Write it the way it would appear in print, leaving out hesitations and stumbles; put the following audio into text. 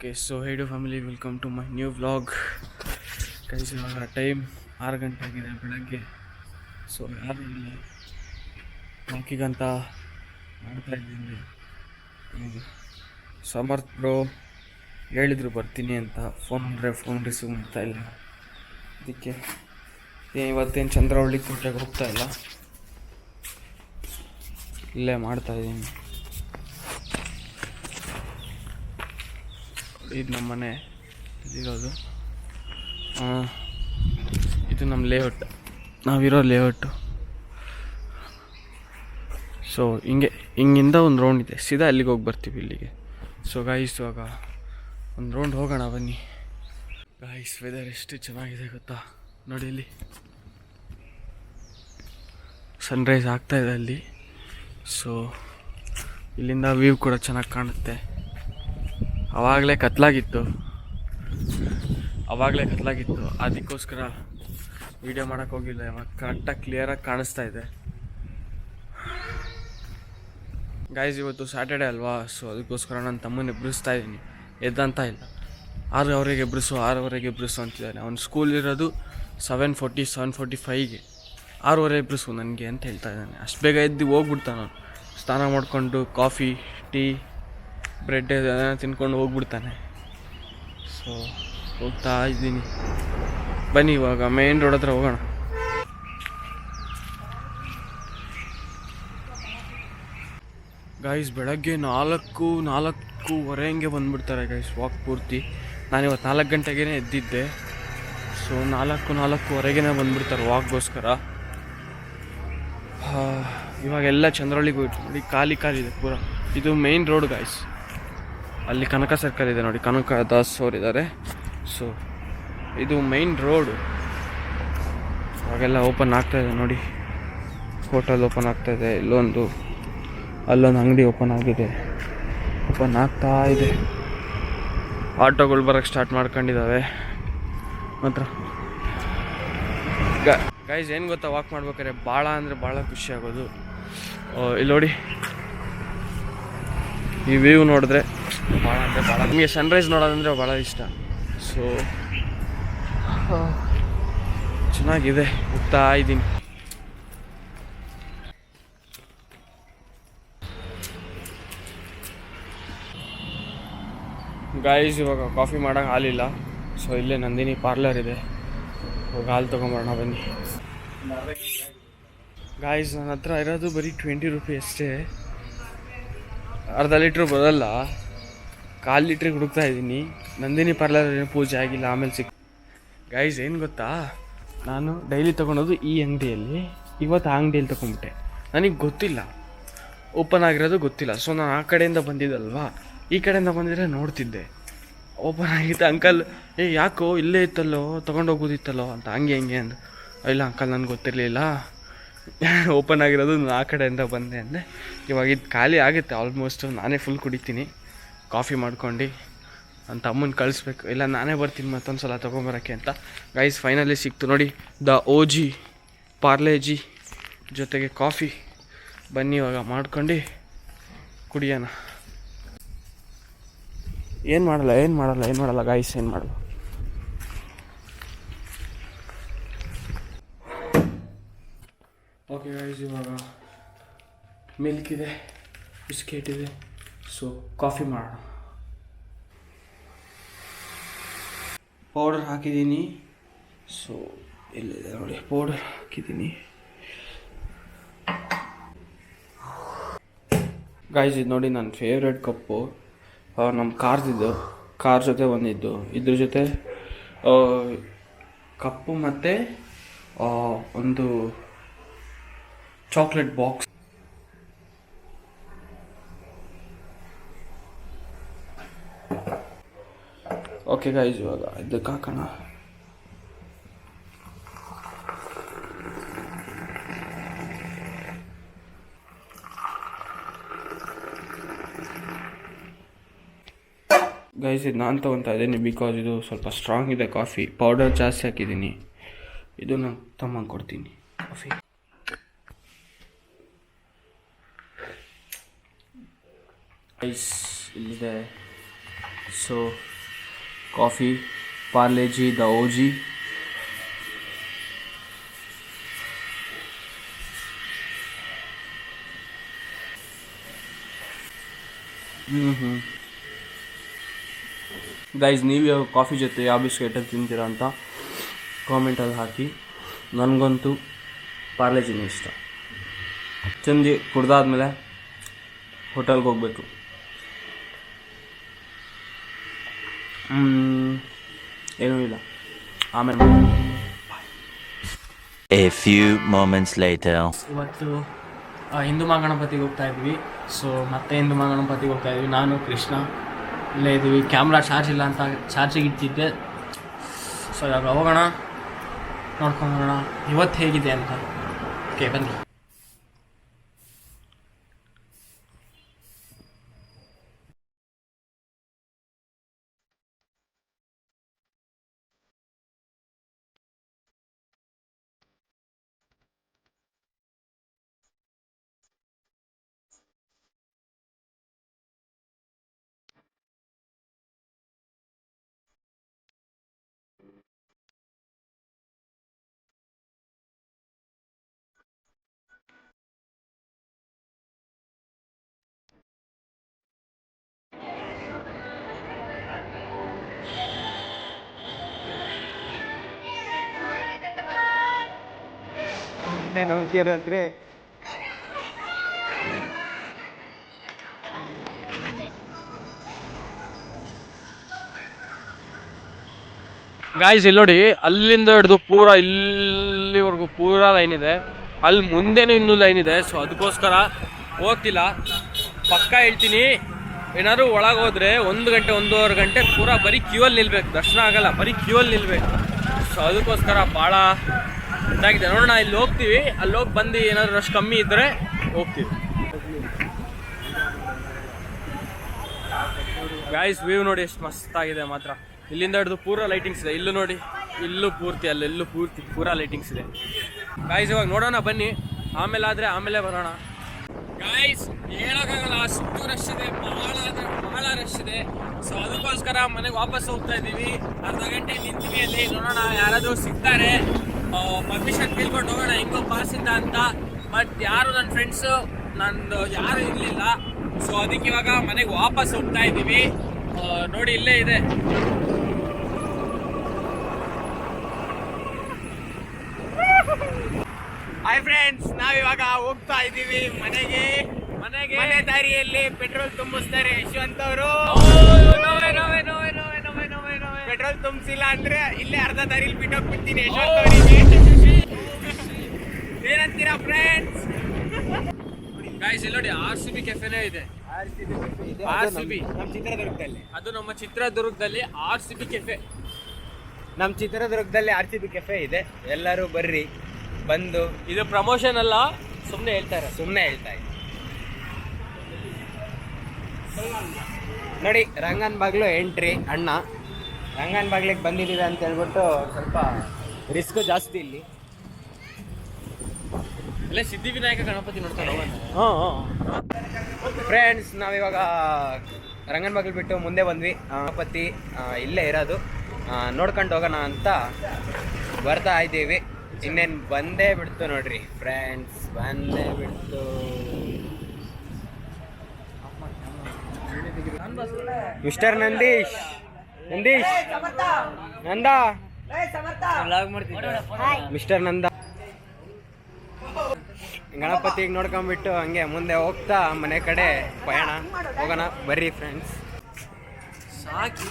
Okay so ಹೇಡು family welcome to my new vlog. Guys ಇವಾಗ time 6 ಗಂಟೆ ಆಗಿದೆ ಬೆಳಗ್ಗೆ. ಸೊ ಯಾರು ಇಲ್ಲ, ವಾಕಿಂಗಂತ ಮಾಡ್ತಾಯಿದ್ದೀನಿ. ಸಮರ್ಥ್ ಬ್ರೋ ಹೇಳಿದ್ರು ಬರ್ತೀನಿ ಅಂತ, ಫೋನ್ ರಿಸೀವ್ ಮಾಡ್ತಾ ಇಲ್ಲ. ಅದಕ್ಕೆ ಇವತ್ತೇನು ಚಂದ್ರವಳ್ಳಿ ಕೋಟೆಗೆ ಹೋಗ್ತಾ ಇಲ್ಲ, ಇಲ್ಲೇ ಮಾಡ್ತಾಯಿದ್ದೀನಿ. ಇದು ನಮ್ಮ ಮನೆ ಇದಿರೋದು, ಇದು ನಮ್ಮ ಲೇಔಟ್, ನಾವಿರೋ ಲೇಔಟು. ಸೊ ಹಿಂಗಿಂದ ಒಂದು ರೌಂಡ್ ಇದೆ, ಸೀದಾ ಅಲ್ಲಿಗೆ ಹೋಗಿ ಬರ್ತೀವಿ ಇಲ್ಲಿಗೆ. ಸೊ ಗಾಯ್ಸ್ ಇವಾಗ ಒಂದು ರೌಂಡ್ ಹೋಗೋಣ ಬನ್ನಿ. ಗಾಯ್ಸ್ ವೆದರ್ ಎಷ್ಟು ಚೆನ್ನಾಗಿದೆ ಗೊತ್ತಾ, ನೋಡಿ ಇಲ್ಲಿ ಸನ್ರೈಸ್ ಆಗ್ತಾಯಿದೆ ಅಲ್ಲಿ. ಸೊ ಇಲ್ಲಿಂದ ವ್ಯೂ ಕೂಡ ಚೆನ್ನಾಗಿ ಕಾಣುತ್ತೆ. ಆವಾಗಲೇ ಕತ್ಲಾಗಿತ್ತು, ಅದಕ್ಕೋಸ್ಕರ ವೀಡಿಯೋ ಮಾಡೋಕ್ಕೆ ಹೋಗಿಲ್ಲ. ಇವಾಗ ಕರೆಕ್ಟಾಗಿ ಕ್ಲಿಯರಾಗಿ ಕಾಣಿಸ್ತಾ ಇದೆ. ಗೈಸ್ ಇವತ್ತು ಸ್ಯಾಟರ್ಡೆ ಅಲ್ವಾ, ಸೊ ಅದಕ್ಕೋಸ್ಕರ ನನ್ನ ತಮ್ಮನ ಎಬ್ಬಿಸ್ತಾ ಇದ್ದೀನಿ. ಎದ್ದಂತ ಇಲ್ಲ, 6 ಗಂಟೆಗೆ ಎಬ್ಬಿಸು ಅಂತಿದ್ದಾನೆ. ಅವ್ನು ಸ್ಕೂಲ್ ಇರೋದು 7:45ಗೆ, 6:30 ಎಬ್ಬಿಸು ನನಗೆ ಅಂತ ಹೇಳ್ತಾ ಇದ್ದಾನೆ. ಅಷ್ಟು ಬೇಗ ಎದ್ದು ಹೋಗ್ಬಿಡ್ತಾನೆ ಅವನು. ಸ್ನಾನ ಮಾಡಿಕೊಂಡು ಕಾಫಿ ಟೀ ಬ್ರೆಡ್ ಅದನ್ನು ತಿನ್ಕೊಂಡು ಹೋಗ್ಬಿಡ್ತಾನೆ. ಸೊ ಹೋಗ್ತಾ ಇದ್ದೀನಿ, ಬನ್ನಿ ಇವಾಗ ಮೇನ್ ರೋಡ್ ಹತ್ರ ಹೋಗೋಣ. ಗೈಸ್ ಬೆಳಗ್ಗೆ 4:30 ಹಂಗೆ ಬಂದುಬಿಡ್ತಾರೆ ಗೈಸ್ ವಾಕ್ ಪೂರ್ತಿ. ನಾನಿವತ್ತು 4 ಗಂಟೆಗೇ ಎದ್ದಿದ್ದೆ. ಸೊ 4:45ಗೆ ಬಂದುಬಿಡ್ತಾರೆ ವಾಕ್ಗೋಸ್ಕರ. ಇವಾಗೆಲ್ಲ ಚಂದ್ರವಳ್ಳಿಗೆ ಹೋಯ್ತು ನೋಡಿ, ಖಾಲಿ ಇದೆ ಪೂರ. ಇದು ಮೇನ್ ರೋಡ್ ಗೈಸ್. ಅಲ್ಲಿ ಕನಕ ಸರ್ಕಲ್ ಇದೆ ನೋಡಿ, ಕನಕ ದಾಸ್ ಅವ್ರು ಇದ್ದಾರೆ. ಸೊ ಇದು ಮೇನ್ ರೋಡು. ಅವಾಗೆಲ್ಲ ಓಪನ್ ಆಗ್ತಾಯಿದೆ ನೋಡಿ, ಹೋಟೆಲ್ ಓಪನ್ ಆಗ್ತಾಯಿದೆ, ಅಲ್ಲೊಂದು ಅಂಗಡಿ ಓಪನ್ ಆಗ್ತಾ ಇದೆ. ಆಟೋಗಳು ಬರೋಕ್ಕೆ ಸ್ಟಾರ್ಟ್ ಮಾಡ್ಕೊಂಡಿದ್ದಾವೆ ಮಾತ್ರ. ಗೈಸ್ ಏನು ಗೊತ್ತಾ, ವಾಕ್ ಮಾಡ್ಬೇಕಾದ್ರೆ ಭಾಳ ಖುಷಿ ಆಗೋದು. ಇಲ್ಲಿ ನೋಡಿ, ಈ ವ್ಯೂ ನೋಡಿದ್ರೆ ಭಾಳ ನಮಗೆ ಸನ್ರೈಸ್ ನೋಡೋದಂದರೆ ಭಾಳ ಇಷ್ಟ. ಸೊ ಚೆನ್ನಾಗಿದೆ, ಹೋಗ್ತಾ ಇದ್ದೀನಿ. ಗಾಯ್ಸ್ ಇವಾಗ ಕಾಫಿ ಮಾಡೋಕೆ ಹಾಲಿಲ್ಲ. ಸೊ ಇಲ್ಲೇ ನಂದಿನಿ ಪಾರ್ಲರ್ ಇದೆ, ಹೋಗಿ ಹಾಲು ತೊಗೊಂಬರೋಣ ಬನ್ನಿ. ಗಾಯ್ಸ್ ನನ್ನ ಹತ್ರ ಇರೋದು ಬರೀ 20 ರೂಪಾಯಿ ಅಷ್ಟೇ. ಅರ್ಧ ಲೀಟ್ರ್ ಬರೋಲ್ಲ, 1/4 ಲೀಟ್ರಿಗೆ ಹುಡುಕ್ತಾ ಇದ್ದೀನಿ. ನಂದಿನಿ ಪಾರ್ಲರ್ ಪೂಜೆ ಆಗಿಲ್ಲ, ಆಮೇಲೆ ಗೈಸ್ ಏನು ಗೊತ್ತಾ, ನಾನು ಡೈಲಿ ತೊಗೊಳೋದು ಈ ಅಂಗಡಿಯಲ್ಲಿ, ಇವತ್ತು ಆ ಅಂಗಡಿಯಲ್ಲಿ ತೊಗೊಂಬಿಟ್ಟೆ. ನನಗೆ ಗೊತ್ತಿಲ್ಲ, ಓಪನ್ ಆಗಿರೋದು ಗೊತ್ತಿಲ್ಲ. ಸೊ ನಾನು ಆ ಕಡೆಯಿಂದ ಬಂದಿದ್ದಲ್ವಾ, ಈ ಕಡೆಯಿಂದ ಬಂದಿದ್ರೆ ನೋಡ್ತಿದ್ದೆ. ಓಪನ್ ಆಗಿತ್ತು. ಅಂಕಲ್ ಯಾಕೋ ಇಲ್ಲೇ ಇತ್ತಲ್ಲೋ, ತೊಗೊಂಡೋಗೋದಿತ್ತಲ್ಲೋ ಅಂತ ಹಂಗೆ ಅಂದು. ಇಲ್ಲ ಅಂಕಲ್ ನನಗೆ ಗೊತ್ತಿರಲಿಲ್ಲ, ಓಪನ್ ಆಗಿರೋದು ನಾನು ಆ ಕಡೆಯಿಂದ ಬಂದೆ ಅಂದೆ. ಇವಾಗ ಇದು ಖಾಲಿ ಆಗುತ್ತೆ ಆಲ್ಮೋಸ್ಟ್. ನಾನೇ ಫುಲ್ ಕುಡಿತೀನಿ ಕಾಫಿ ಮಾಡ್ಕೊಂಡು. ನನ್ನ ತಮ್ಮನ ಕಳಿಸ್ಬೇಕು, ಇಲ್ಲ ನಾನೇ ಬರ್ತೀನಿ ಮತ್ತೊಂದು ಸಲ ತೊಗೊಂಬರೋಕ್ಕೆ ಅಂತ. ಗೈಸ್ ಫೈನಲಿ ಸಿಕ್ತು ನೋಡಿ, ದ OG ಪಾರ್ಲೆ-ಜಿ ಜೊತೆಗೆ ಕಾಫಿ. ಬನ್ನಿ ಇವಾಗ ಮಾಡ್ಕೊಂಡು ಕುಡಿಯೋಣ. ಏನು ಮಾಡಲ್ಲ ಗೈಸ್, ಏನು ಮಾಡಲ್ಲ. ಓಕೆ ಗೈಸ್, ಇವಾಗ ಮಿಲ್ಕ್ ಇದೆ, ಬಿಸ್ಕೆಟ್ ಇದೆ. ಸೊ ಕಾಫಿ ಮಾಡೋಣ. ಪೌಡರ್ ಹಾಕಿದ್ದೀನಿ. ಸೊ ಎಲ್ಲಿದೆ ನೋಡಿ, ಪೌಡರ್ ಹಾಕಿದ್ದೀನಿ. ಗೈಸ್ ಇದು ನೋಡಿ ನನ್ನ ಫೇವ್ರೆಟ್ ಕಪ್ಪು, ನಮ್ಮ ಕಾರ್ ಜೊತೆ ಬಂದಿದ್ದು. ಇದ್ರ ಜೊತೆ ಕಪ್ಪು ಮತ್ತು ಒಂದು ಚಾಕ್ಲೇಟ್ ಬಾಕ್ಸ್. ಓಕೆ ಗೈಸ್ ಇವಾಗ ಇದಕ್ಕೆ ಹಾಕೋಣ. ಗೈಸ್ ಇದು ನಾನು ತೊಗೊತಾ ಇದ್ದೀನಿ, ಬಿಕಾಸ್ ಇದು ಸ್ವಲ್ಪ ಸ್ಟ್ರಾಂಗ್ ಇದೆ ಕಾಫಿ. ಪೌಡರ್ ಜಾಸ್ತಿ ಹಾಕಿದ್ದೀನಿ. ಇದು ನಾನು ತಮ್ಮಂಗೆ ಕೊಡ್ತೀನಿ ಕಾಫಿ. ಗೈಸ್ ಇಲ್ಲಿದೆ. So coffee Parle G the OG. Guys, ನೀವು ಯಾವ ಕಾಫಿ ಜೊತೆ ಯಾವ ಬಿಸ್ಕೆಟಲ್ಲಿ ತಿಂತೀರಾ ಅಂತ ಕಾಮೆಂಟಲ್ಲಿ ಹಾಕಿ. ನನಗಂತೂ ಪಾರ್ಲೆಜಿನೇ ಇಷ್ಟ. ಚಂದಿ ಕುಡ್ದಾದ್ಮೇಲೆ ಹೋಟೆಲ್ಗೆ ಹೋಗಬೇಕು. ಏನೂ ಇಲ್ಲ, ಆಮೇಲೆ. A few moments later. ಇವತ್ತು ಹಿಂದೂ ಮಹಾಗಣಪತಿಗೆ ಹೋಗ್ತಾ ಇದ್ವಿ. ಸೊ ಮತ್ತೆ ಹಿಂದೂ ಮಹಾಗಣಪತಿಗೆ ಹೋಗ್ತಾ ಇದ್ವಿ. ನಾನು ಕೃಷ್ಣ ಇಲ್ಲೇ ಇದ್ವಿ. ಕ್ಯಾಮ್ರಾ ಚಾರ್ಜ್ ಇಲ್ಲ ಅಂತ ಚಾರ್ಜಿಗೆ ಇಟ್ಟಿದ್ದೆ. ಸೊ ಇವಾಗ ಹೋಗೋಣ, ನೋಡ್ಕೊಂಬರೋಣ ಇವತ್ತು ಹೇಗಿದೆ ಅಂತ. ಓಕೆ, ಬನ್ನಿ. ನಮಸ್ಕಾರ. ಗಾಯ್ಸ್, ಇಲ್ಲಿ ನೋಡಿ, ಅಲ್ಲಿಂದ ಹಿಡಿದು ಪೂರ ಇಲ್ಲಿವರೆಗೂ ಪೂರ ಲೈನ್ ಇದೆ. ಅಲ್ಲಿ ಮುಂದೆನೂ ಇನ್ನೂ ಲೈನ್ ಇದೆ. ಸೊ ಅದಕ್ಕೋಸ್ಕರ ಹೋಗ್ತಿಲ್ಲ. ಪಕ್ಕ ಹೇಳ್ತೀನಿ, ಏನಾದ್ರು ಒಳಗೆ ಹೋದರೆ 1 ಗಂಟೆ 1.5 ಗಂಟೆ ಪೂರ ಬರೀ ಕ್ಯೂವಲ್ಲಿ ನಿಲ್ಬೇಕು. ದರ್ಶನ ಆಗಲ್ಲ, ಬರೀ ಕ್ಯೂವಲ್ಲಿ ನಿಲ್ಬೇಕು. ಸೊ ಅದಕ್ಕೋಸ್ಕರ ಭಾಳ ಇದಾಗಿದೆ. ನೋಡೋಣ, ಇಲ್ಲಿ ಹೋಗ್ತೀವಿ. ಅಲ್ಲಿ ಹೋಗಿ ಬಂದು ಏನಾದರೂ ರಶ್ ಕಮ್ಮಿ ಇದ್ದರೆ ಹೋಗ್ತೀವಿ. ಗಾಯ್ಸ್, ವ್ಯೂ ನೋಡಿ ಎಷ್ಟು ಮಸ್ತಾಗಿದೆ ಮಾತ್ರ. ಇಲ್ಲಿಂದ ಹಿಡಿದು ಪೂರ ಲೈಟಿಂಗ್ಸ್ ಇದೆ. ಇಲ್ಲೂ ನೋಡಿ, ಇಲ್ಲೂ ಪೂರ್ತಿ, ಅಲ್ಲೆಲ್ಲೂ ಪೂರ್ತಿ ಪೂರ ಲೈಟಿಂಗ್ಸ್ ಇದೆ. ಗಾಯ್ಸ್, ಇವಾಗ ನೋಡೋಣ ಬನ್ನಿ. ಆಮೇಲೆ ಬರೋಣ. ಗಾಯ್ಸ್, ಹೇಳೋಕ್ಕಾಗಲ್ಲ, ಅಷ್ಟು ರಶ್ ಇದೆ, ಭಾಳ ರಶ್ ಇದೆ. ಸೊ ಅದಕ್ಕೋಸ್ಕರ ಮನೆಗೆ ವಾಪಸ್ ಹೋಗ್ತಾ ಇದ್ದೀವಿ. ಅರ್ಧ ಗಂಟೆ ನಿಂತೀವಿ ಅಲ್ಲಿ. ನೋಡೋಣ ಯಾರಾದರೂ ಸಿಗ್ತಾರೆ, ಪರ್ಮಿಷನ್ ಕೇಳ್ಕೊಂಡು ಹೋಗೋಣ ಹೆಂಗೋ ಪಾಸಿಂದ ಅಂತ. ಬಟ್ ಯಾರು ನನ್ನ ಫ್ರೆಂಡ್ಸು ನಂದು ಯಾರು ಇರಲಿಲ್ಲ. ಸೊ ಅದಕ್ಕೆ ಇವಾಗ ಮನೆಗೆ ವಾಪಸ್ ಹೋಗ್ತಾ ಇದ್ದೀವಿ. ನೋಡಿ, ಇಲ್ಲೇ ಇದೆ. ಹಾಯ್ ಫ್ರೆಂಡ್ಸ್, ನಾವಿವಾಗ ಹೋಗ್ತಾ ಇದ್ದೀವಿ ಮನೆಗೆ. ಮನೆ ದಾರಿಯಲ್ಲಿ ಪೆಟ್ರೋಲ್ ತುಂಬಿಸ್ತಾರೆ ಯಶವಂತ್ ಅವರು. ಪೆಟ್ರೋಲ್ ತುಂಬಿಸಿಲ್ಲ ಅಂದ್ರೆ ಇಲ್ಲೇ ಅರ್ಧ ದಾರಿಲಿ ಬಿಟ್ಟೋಗ್ಬಿಡ್ತೀನಿ ಯಶವಂತ್ ಅವರಿಗೆ. ಏನಂತೀರಾ ಫ್ರೆಂಡ್ಸ್? ಗಾಯ್ಸ್, ಇಲ್ಲಿ ನೋಡಿ, RCB ಕೆಫೆನೇ ಇದೆ. RCB ನಮ್ಮ ಚಿತ್ರದುರ್ಗದಲ್ಲಿ. ಅದು ನಮ್ಮ ಚಿತ್ರದುರ್ಗದಲ್ಲಿ RCB ಕೆಫೆ. ನಮ್ಮ ಚಿತ್ರದುರ್ಗದಲ್ಲಿ RCB ಕೆಫೆ ಇದೆ. ಎಲ್ಲರೂ ಬರ್ರಿ, ಬಂದು. ಇದು ಪ್ರಮೋಷನ್ ಅಲ್ಲ, ಸುಮ್ಮನೆ ಹೇಳ್ತಾ ಇದ್ದಾರೆ. ನೋಡಿ, ರಂಗನ್ ಬಾಗ್ಲು ಎಂಟ್ರಿ. ಅಣ್ಣ ರಂಗನ್ ಬಾಗ್ಲಿಗೆ ಬಂದಿದ್ದೀವಿ ಅಂತ ಹೇಳ್ಬಿಟ್ಟು ಸ್ವಲ್ಪ ರಿಸ್ಕ್ ಜಾಸ್ತಿ ಇಲ್ಲಿ. ಇಲ್ಲೇ ಸಿದ್ಧಿವಿನಾಯಕ ಗಣಪತಿ ನೋಡ್ತಾರೆ. ಫ್ರೆಂಡ್ಸ್, ನಾವಿವಾಗ ರಂಗನ್ ಬಾಗಿಲು ಬಿಟ್ಟು ಮುಂದೆ ಬಂದ್ವಿ. ಗಣಪತಿ ಇಲ್ಲೇ ಇರೋದು. ನೋಡ್ಕೊಂಡು ಹೋಗೋಣ ಅಂತ ಬರ್ತಾ ಇದ್ದೀವಿ. ಇನ್ನೇನು ಬಂದೇ ಬಿಡ್ತು ನೋಡ್ರಿ ಫ್ರೆಂಡ್ಸ್, ಬಂದೇ ಬಿಡ್ತು. ಮಿಸ್ಟರ್ ನಂದೀಶ್ ನಂದ ಮಿಸ್ಟರ್ ನಂದ ಗಣಪತಿಗೆ ನೋಡ್ಕೊಂಡ್ಬಿಟ್ಟು ಹಂಗೆ ಮುಂದೆ ಹೋಗ್ತಾ ಮನೆ ಕಡೆ ಪಯಣ ಹೋಗೋಣ. ಬರ್ರಿ ಫ್ರೆಂಡ್ಸ್. ಸಾಕಿ